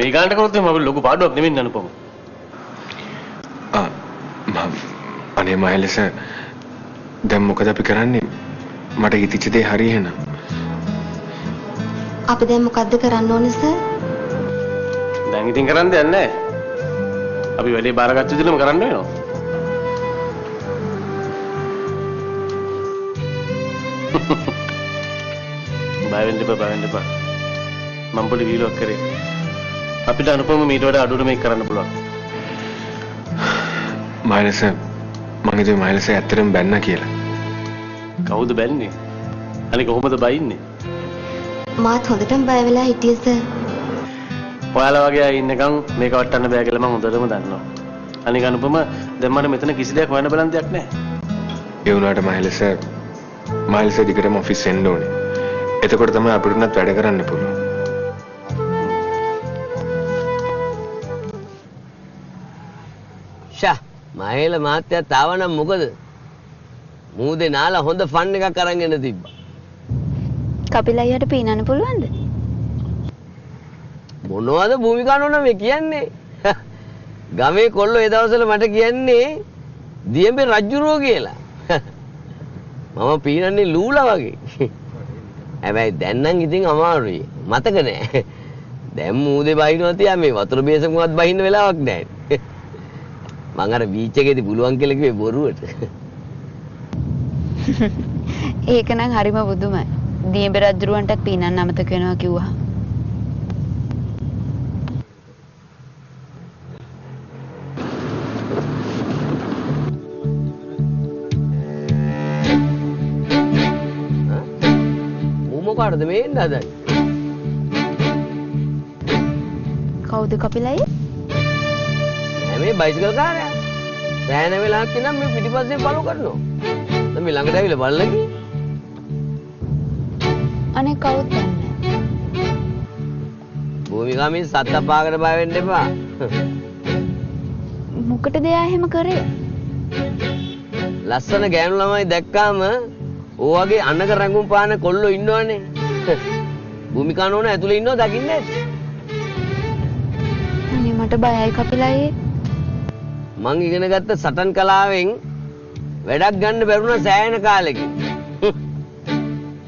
මේ ගානට කරොත් මම ලොකු පාඩුවක් නෙමෙයි අනුපම. අනේ මහලස දැන් මොකද අපි කරන්නේ? මට හිතෙච්ච දේ හරි එහෙනම්. අපි දැන් මොකද්ද කරන්න ඕනේ සර්? දැන් ඉතින් කරන්න දෙයක් නැහැ. අපි වැඩේ බාරගත්ත විදිහටම කරන්න වෙනවා. බය වෙන්න එපා. මම පොඩි වීලුවක් කරේ. අපිට අනුපම මීට වඩා අඩුවට මේක කරන්න පුළුවන්. මහලස මං හිතුවේ මහලස ඇත්තටම බැන්න කියලා. කවුද බැන්නේ? අනේ කොහොමද බයින්නේ? මාත් හොඳටම බය වෙලා හිටියේ සර්. ඔයාලා වගේ අය ඉන්නකම් මේක වටන්න බෑ කියලා මම හොඳටම දන්නවා. අනික අනුපම දැන් මට මෙතන කිසි දෙයක් හොයන්න බලන් දෙයක් නැහැ. ඒ වුණාට මහලස දිගටම ඔෆිස් එන්න ඕනේ. එතකොට තමයි අපිට උනත් වැඩ කරන්න පුළුවන්. මහේල මහත්තයා තාවනම් මොකද? මූදේ නාලා හොඳ ෆන් එකක් අරන් එන්න තිබ්බා. කපිල අයියට පීනන්න පුළුවන්ද? මොනවද භූමිකානෝන මේ කියන්නේ? ගමේ කොල්ලෝ ඒ දවස්වල මට කියන්නේ දියඹේ රජුරෝ කියලා. මම පීනන්නේ ලූලා වගේ. හැබැයි දැන් නම් ඉතින් අමාරුයි. මතක නෑ. දැන් මූදේ බහිනවා තියා මේ වතුර බේසකමවත් බහින්න වෙලාවක් නෑ. මං අර බීච් එකේදී පුළුවන් කියලා කිව්වේ බොරුවට. ඒක නම් හරිම බුදුමයි. දියඹ රජුරවන්ටත් පීනන්න අමතක වෙනවා කිව්වා. මොකටද මේ එන්න හදන්නේ? කවුද කපිලයි? මේ බයිසිකල් කාරයා. සෑහෙන වෙලාවක් ඉඳන් මේ පිටිපස්සේ පළු කරනවා. දැන් මේ ළඟට ඇවිල්ලා බලලා කි. අනේ කවුද දන්නේ? භූමිකා මේ සත්ත පාකට බය වෙන්න එපා. මොකටද එයා එහෙම කරේ? ලස්සන ගෑනු ළමයි දැක්කාම ඕවගේ අනක රැඟුම් පාන කොල්ලෝ ඉන්නවනේ. භූමිකා නෝන ඇතුලේ ඉන්නව දකින්නේ නැද්ද? අනේ මට බයයි කපිලයි. මං ඉගෙන ගත්ත සටන් කලාවෙන් වැඩක් ගන්න බැරුණා සෑහෙන කාලෙකින්.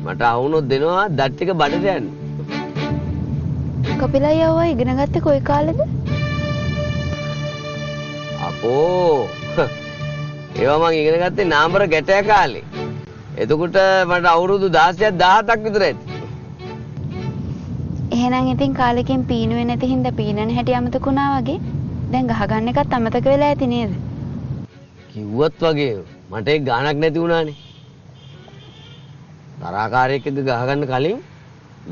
මට ආවුනොත් දෙනවා දත් ටික බඩට යන්න. කපිලයි ආවා ඉගෙන ගත්තේ කොයි කාලෙද? අපෝ ඒවා මං ඉගෙන ගත්තේ නාඹර ගැටය කාලේ. එතකොට මට අවුරුදු 16ක් 17ක් විතර ඇති. එහෙනම් ඉතින් කාලෙකින් පීනුවේ නැති හින්දා පීනන හැටි අමතක වුණා වගේ. දැන් ගහගන්න එකත් අමතක වෙලා ඇති නේද? කිව්වත් වගේ මට ඒක ගාණක් නැති වුණානේ. තරහකාරයෙක් එක්ක ගහගන්න කලින්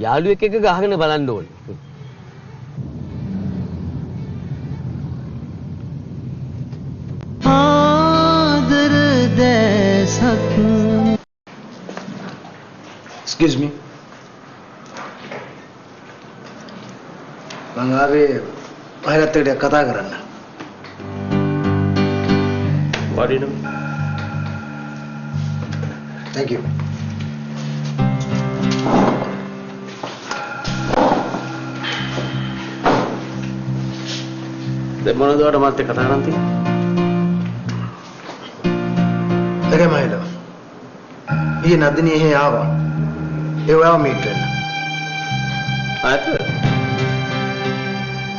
යාළුවෙක් එක්ක ගහගෙන බලන්න ඕනේ. ආදර දැසක්. Excuse me. මම ආවේ පහලත් එක්ක කතා කරන්න. වඩිනු. Thank you. දැන් මොනවද ඔයාලට මාත් එක්ක කතා කරන් තියෙන්නේ? ඒකයි මයිලෝ. ඊයේ නදිනී එහෙ ආවා. ඒ ඔයාව මීට් වෙන්න. ආයත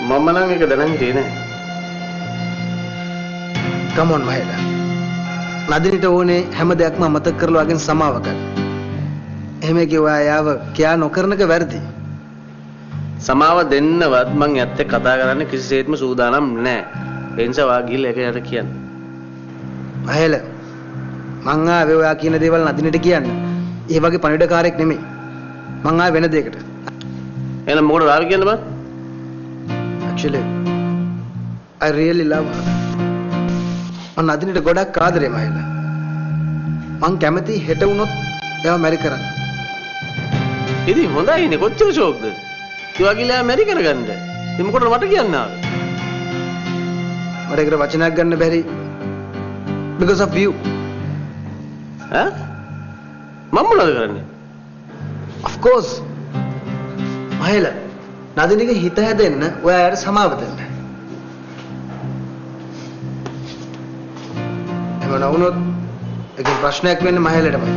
මම නම් ඒක දැනන් හිටියේ නෑ. Come on මයිලා. නදිනීට ඕනේ හැම දෙයක්ම අමතක කරලා වගේ සමාව ගන්න. එහෙම කිව්වා යාව කියා නොකරනක වැරදි. සමාව දෙන්නවත් මං ඇත්ත කතා කරන්න කිසිසේත්ම සූදානම් නෑ. ඒ නිසා වා ගිහලා ඒක යට කියන්න. මයිලා මං ආවේ ඔයා කියන දේවල් නදිනීට කියන්න. ඒ වගේ පණිවිඩකාරයෙක් නෙමෙයි. මං ආවේ වෙන දෙයකට. එහෙනම් මොකටද ආවේ කියන්න බෑ? Actually, I really love her. මං නදිනීට ගොඩක් ආදරේ මයිලා. මං කැමති හෙට වුණොත් එයාව මැරි කරන්න. ඉතින් හොඳයිනේ කොච්චර ෂෝක්ද? ඒ වගේ මැරි කරගන්න. ඉතින් මොකටද මට කියන්න ආවේ? මට ඒකට වචනයක් ගන්න බැරි. Because of you. ඈ? මම මොනවද කරන්නේ? Of course. මහේලා නදිනිගේ හිත හැදෙන්න ඔයා යාට සමාව දෙන්න. එහෙම නොවුනොත් ඒක ප්‍රශ්නයක් වෙන්නේ මහේලටමයි.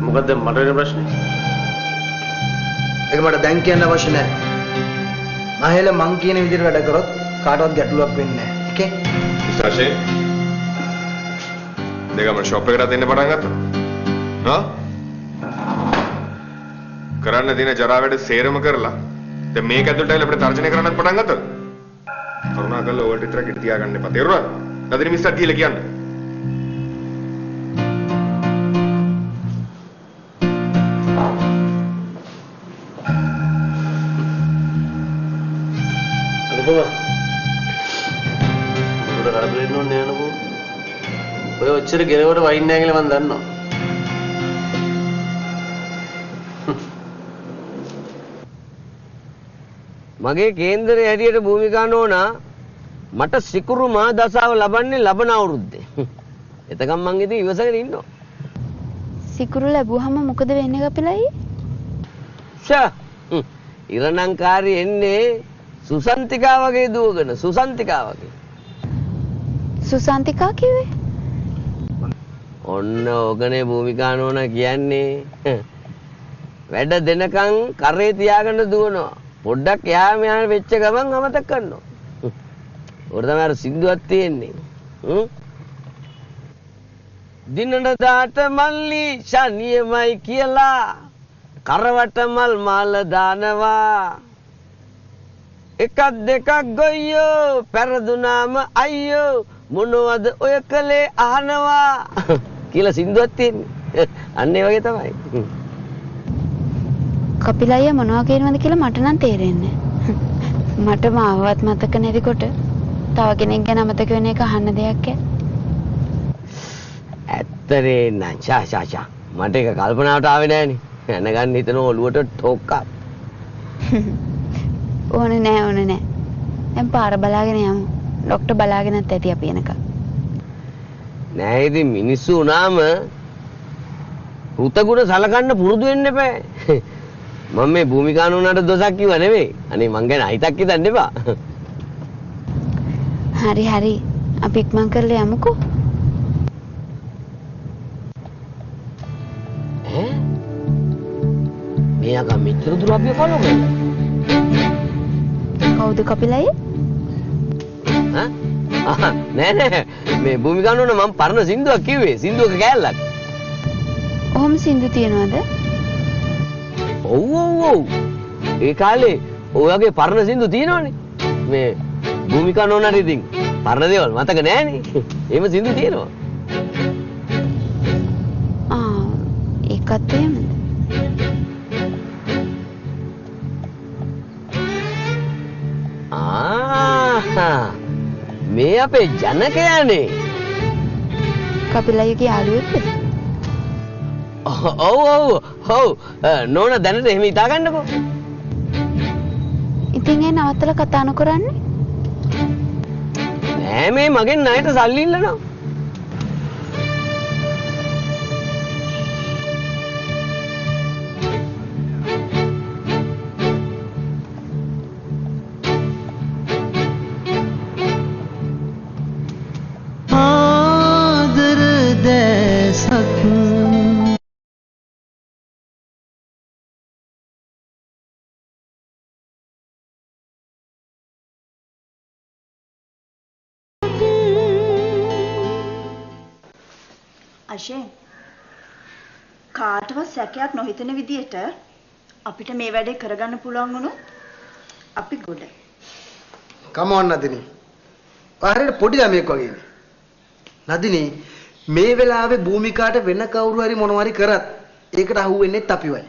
මොකද්ද මට වෙන ප්‍රශ්නේ? ඒක මට දැන් කියන්න අවශ්‍ය නැහැ. මහේල මං කියන විදිහට වැඩ කරොත් කාටවත් ගැටලුවක් වෙන්නේ නැහැ. ඕකේ? විශාෂේ දෙගම ෂොප් එකට දෙන්න පටන් ගත්තා. හා? කරන්න දින ජරා වැඩ සේරම කරලා දැන් මේක ඇතුළට ඇවිල්ලා අපිට තර්ජනය කරන්නත් පටන් ගත්තා. කරුණාකරලා ඕවර්ට විතරක් ඉඳ තියාගන්න එපා. තේරුණාද? නදිනි මිස්සක් කියලා කියන්න. අනුපම උඩ කරදරෙන්න ඕනේ නෑ නෝ. ඔය ඔච්චර ගෙරවට වයින් නෑ කියලා මම දන්නවා. මගේ කේන්දරයේ හැටියට භූමිකා නෝනා මට සිකුරු මා දසාව ලබන්නේ ලබන අවුරුද්දේ. එතකම් මං ඉතින් ඉවසගෙන ඉන්නවා. සිකුරු ලැබුවහම මොකද වෙන්නේ කපිලයි? ඉරණංකාරී එන්නේ සුසන්තිකා වගේ දුවගෙන සුසන්තිකා වගේ. සුසන්තිකා කිව්වේ? ඔන්න ඕකනේ භූමිකා නෝනා කියන්නේ. වැඩ දෙනකන් කරේ තියාගෙන දුවනවා. පොඩ්ඩක් එහා මෙහා වෙච්ච ගමන් අමතක කරනවා. උඩ තමයි අර සින්දුවක් තියෙන්නේ. දිනන දාට මල්ලි ශනියමයි කියලා කරවට මල් මාල දානවා. එකක් දෙකක් ගොයියෝ පෙරදුනාම අයියෝ මොනවද ඔය කලේ අහනවා කියලා සින්දුවක් තියෙන්නේ. අන්න ඒ වගේ තමයි. කපිලయ్య මොනවා කියනවද කියලා මට නම් තේරෙන්නේ නැහැ. මට මාවවත් මතක නැතිකොට තව කෙනෙක් ගැන අමතක වෙන එක අහන්න දෙයක් ඈ. ඇත්තරේ නං ෂා මට ඒක කල්පනාවට ආවේ නෑනේ. යනගන්න හිතන ඔළුවට ටොක්කක්. ඕනේ නෑ. දැන් පාර බලාගෙන යමු. ડોක්ටර් බලාගෙනත් ඇති අපි එනකම්. නෑ ඉතින් මිනිස්සු උනාම පුතගුණ සලකන්න පුරුදු වෙන්න එපා. මම මේ භූමිකා නෝනාට දොසක් කිව්වා නෙවෙයි. අනේ මං ගැන හිතක් හිතන්න එපා. හරි. අපි ඉක්මන් කරලා යමුකෝ. මෙයාගා මෙච්චර දුර අපි ෆලෝ කරනවා. කවුද කපිලයි? නෑ මේ භූමිකා නෝනා මම පරණ සින්දුවක් කිව්වේ. සින්දුවක කෑල්ලක්. ඔහොම සින්දු තියනවද? ඔව්. ඒ කාලේ ඔයගේ පරණ සින්දු තියෙනවනේ. මේ භූමිකා නෝනාට ඉතින් පරණ දේවල් මතක නෑනේ. එහෙම සින්දු තියෙනවා. ඒකත් එහෙමද? මේ අපේ ජනකයානේ. කපිලයිගේ යාළුවෙක්ද? ඔව්. නෝනා දැනට එහෙම හිතා ගන්නකෝ. ඉතින් ඒ නවත්තලා කතා නොකරන්නේ? නෑ මේ මගෙන් ණයට සල්ලි ඉල්ලනවා. අශේ කාටවත් සැකයක් නොහිතන විදියට අපිට මේ වැඩේ කරගන්න පුළුවන් වුණොත් අපි ගොඩ. come on Nadini. හරියට පොඩි ළමයෙක් වගේනේ. නදිනි මේ වෙලාවේ භූමිකාට වෙන කවුරු හරි මොනවා හරි කරත් ඒකට අහු වෙන්නේත් අපිවයි.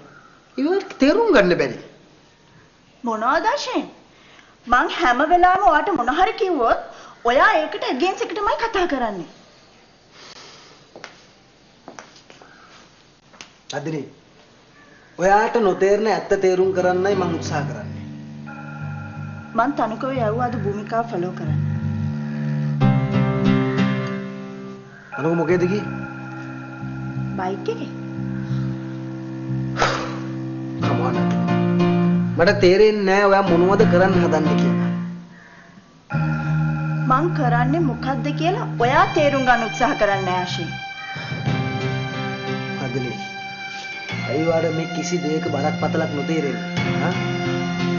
ඒක තේරුම් ගන්න බැරි. මොනවද අශේ? මං හැම වෙලාවෙම ඔයාට මොන හරි කිව්වොත් ඔයා ඒකට against එකටමයි කතා කරන්නේ. නදිනි ඔයාට නොතේරෙන ඇත්ත තේරුම් කරන්නයි මම උත්සාහ කරන්නේ. මං තනුකව යවුවාද භූමිකාව ෆලෝ කරන්න. අනුක මොකේද ගියේ? බයික් එකේ. come මට තේරෙන්නේ නැහැ ඔයා මොනවද කරන්න හදන්නේ කියලා. මං කරන්නේ මොකද්ද කියලා ඔයා තේරුම් ගන්න උත්සාහ කරන්නේ ආශි. නදිනි. අයිවාඩ මේ කිසි දෙයක බරක් පතලක් නොතේරෙන්නේ. හා?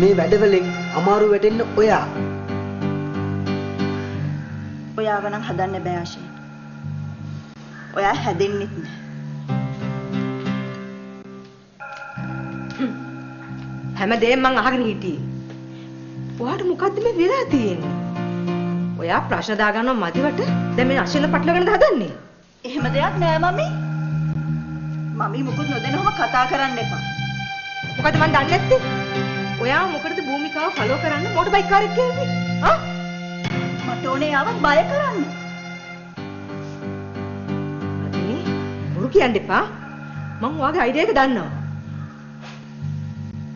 මේ වැඩවලින් අමාරු වැටෙන්න ඔයා. ඔයාව නම් හදන්න බෑ ආශි. ඔයා හැදෙන්නෙත් නෑ. හැමදේම මං අහගෙන හිටියේ. ඔයාට මොකද්ද මේ වෙලා තියෙන්නේ? ඔයා ප්‍රශ්න දාගන්නව මදිවට දැන් මේ අශිල පටලගෙනද හදන්නේ? එහෙම දෙයක් නෑ මමි. මමි මොකුත් නොදැනවම කතා කරන්න එපා. මොකද මන් දන්නේ නැත්තේ? ඔයා මොකටද භූමිකාව ෆලෝ කරන්න මොටර් බයික් කාරෙක් කියන්නේ? ආ? මට ඕනේ ආව බය කරන්න. අනේ බොරු කියන්න එපා. මං ඔයාගේ අයිඩියා එක දන්නවා.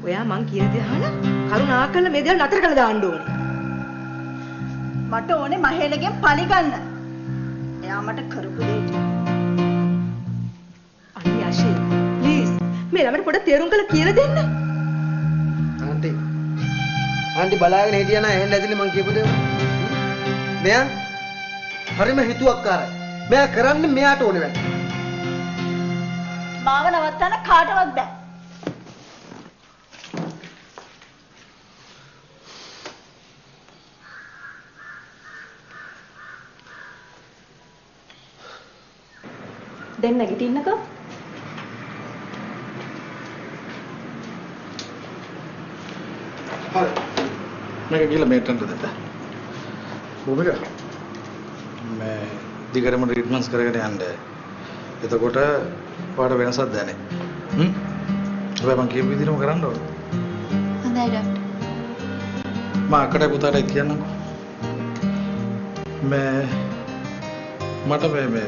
ඔයා මං කියන දේ අහලා කරුණාකරලා මේ දේවල් නතර කරලා දාන්න ඕනේ. මට ඕනේ මහේලගෙන් පලි ගන්න. එයා මට කරපු දෙයට. අනේ ආශේ ප්ලීස් මේ ළමයට පොඩ්ඩක් තේරුම් කරලා කියලා දෙන්න. ආන්ටි බලාගෙන හිටියා නම් එහෙන් ඇතිනේ මං කියපු දේ. මෙයා හරිම හිතුවක්කාරයි. මෙයා කරන්නේ මෙයාට ඕනේ වැඩ. මාව නවත්තන්න කාටවත් බෑ. දැන් නැගිටින්නකෝ. හරි. මේක ගිහලා මේටන්ට දෙන්න. භූමික. මේ දිගටම ට්‍රීට්මන්ට්ස් කරගෙන යන්න. එතකොට ඔයාට වෙනසක් දැනේ. හැබැයි මං කියපු විදිහටම කරන්න ඕනේ. හොඳයි ડોක්ටර්. මම අකට පුතාට කියන්නම්කෝ. මට මේ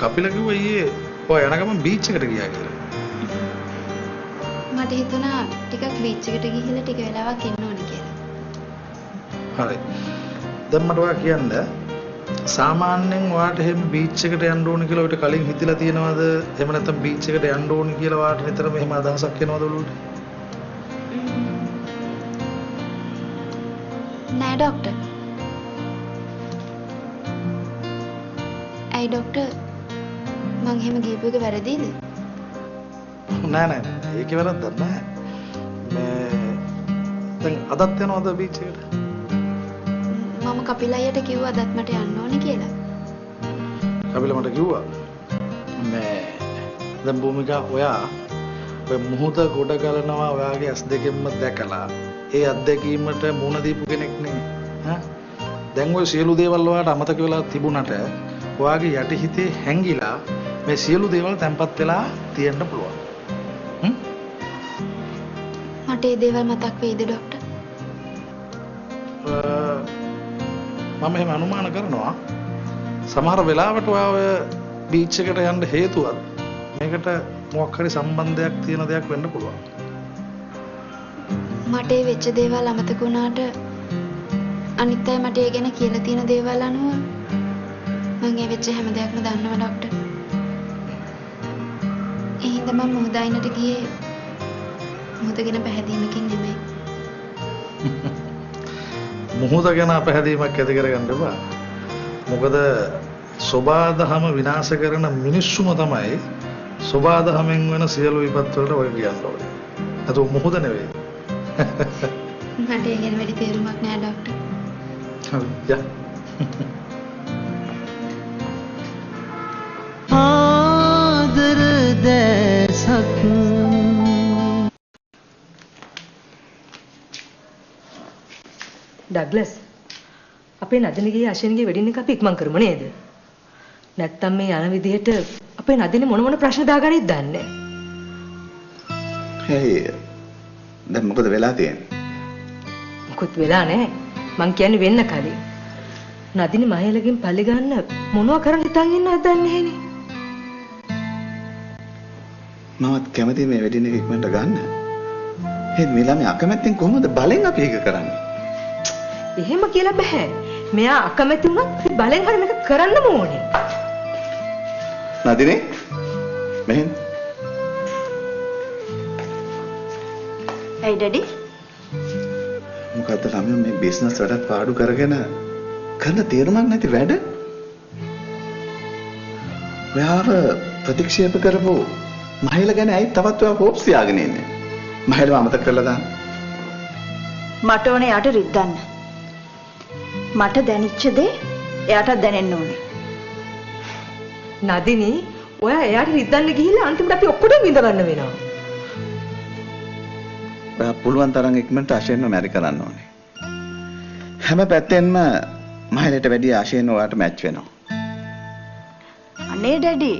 කපිල කිව්වා ඊයේ ඔය යන ගමන් බීච් එකට ගියා කියලා. මට හිතුණා ටිකක් බීච් එකට ගිහිල්ලා ටික වෙලාවක් ඉන්න ඕනේ කියලා. හරි. දැන් මට ඔයා කියන්න සාමාන්‍යයෙන් ඔයාට එහෙම බීච් එකට යන්න ඕනේ කියලා ඔයාට කලින් හිතලා තියෙනවද? එහෙම නැත්නම් බීච් එකට යන්න ඕනේ කියලා ඔයාට නිතරම එහෙම අදහසක් එනවද ඔළුවට? නෑ ડોක්ටර්. ඇයි ડોක්ටර් මං එහෙම ගියපු එක වැරදිද? නෑ ඒකේ වැරද්දක් නෑ. දැන් අදත් යනවද බීච් එකට? මම කපිල අයියට කිව්වා අදත් මට යන්න ඕනේ කියලා. කපිල මට කිව්වා දැන් භූමිකා ඔයා ඔය මුහුද ගොඩ ගලනවා ඔයාගේ ඇස් දෙකෙන්ම දැකලා ඒ අත්දැකීමට මුණ දීපු කෙනෙක් නේ. දැන් ඔය සියලු දේවල් ඔයාට අමතක වෙලා තිබුණට ඔයාගේ යටිහිතේ හැංගිලා මේ සියලු දේවල් තැම්පත් වෙලා තියෙන්න පුළුවන්. මට ඒ දේවල් මතක් වෙයිද ડોක්ටර්? මම එහෙම අනුමාන කරනවා සමහර වෙලාවට ඔයා ඔය බීච් එකට යන්න හේතුවක් මේකට මොකක් හරි සම්බන්ධයක් තියෙන දෙයක් වෙන්න පුළුවන්. මට ඒ වෙච්ච දේවල් අමතක වුණාට අනිත් අය මට ඒ ගැන කියලා තියෙන දේවල් අනුව මම ඒ වෙච්ච හැම දෙයක්ම දන්නවා ડોක්ටර්. ඒ හින්දා මම මොහොතයිනට ගියේ මොහොත ගැන පැහැදීමකින් නෙමෙයි. මොහොත ගැන පැහැදීමක් ඇති කරගන්න එපා. මොකද සෝබාදහම විනාශ කරන මිනිස්සුම තමයි සෝබාදහමෙන් වෙන සියලු විපත් වලට ඔය කියන්න ඕනේ. ಅದು මොහොත නෙවෙයි. මට ඒ ගැන වැඩි තේරුමක් නෑ ડોක්ටර්. හරි. යා. ආදර දැසක් ඩග්ලස් අපේ නදිනගේ අශින්ගේ වෙඩින් එක අපි ඉක්මන් කරමු නේද? නැත්තම් මේ යන විදිහට අපේ නදිනේ මොන ප්‍රශ්න දාගන්නේද දන්නේ නැහැ. දැන් මොකද වෙලා තියෙන්නේ? මොකුත් වෙලා නැහැ. මං කියන්නේ වෙන්න කලින්. නදිනේ මහේලගෙන් පල්ලි ගන්න මොනවා කරන්න හිතන් ඉන්නවද දන්නේ නැහනේ. මමත් කැමති මේ වෙඩින් එක ඉක්මනට ගන්න. ඒත් මේ ළමයා අකමැත්තෙන් කොහොමද බලෙන් අපි ඒක කරන්නේ? එහෙම කියලා බෑ. මෙයා අකමැති වුණත් බලෙන් හරි මේක කරන්නම ඕනේ. නදිනේ මෙහෙන්. ඇයි ඩැඩි? මොකද්ද ළමයා මේ බිස්නස් වැඩත් පාඩු කරගෙන කරන තේරුමක් නැති වැඩ? ඔයාව ප්‍රතික්ෂේප කරපු මහේල ගැන ඇයි තවත් ඔයා හොප්ස් තියාගෙන ඉන්නේ? මහේලව අමතක කරලා දාන්න. මට ඕනේ යාට රිද්දන්න. මට දැනෙච්ච දේ එයාටත් දැනෙන්න ඕනේ. නදිනි ඔයා එයාට රිද්දන්න ගිහිල්ලා අන්තිමට අපි ඔක්කොටම විඳ ගන්න වෙනවා. ඔයා පුළුවන් තරම් ඉක්මනට ආශයෙන්ව මැරි කරන්න ඕනේ. හැම පැත්තෙන්ම මහලට වැඩි ආශයෙන් ඔයාට මැච් වෙනවා. අනේ ඩැඩි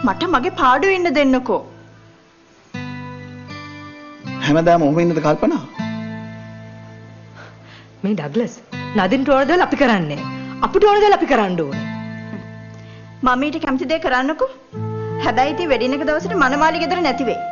මට මගේ පාඩුවේ ඉන්න දෙන්නකෝ. හැමදාම ඔහොම ඉන්නද කල්පනා? මේ ඩග්ලස් නදින්ට ඕන දේවල් අපි කරන්නේ. අපිට ඕන දේවල් අපි කරන්න ඕනේ. මම ඊට කැමති දේ කරන්නකෝ. හැබැයි ඉතින් වෙඩින් එක දවසට මනමාලි ගෙදර නැති වෙයි.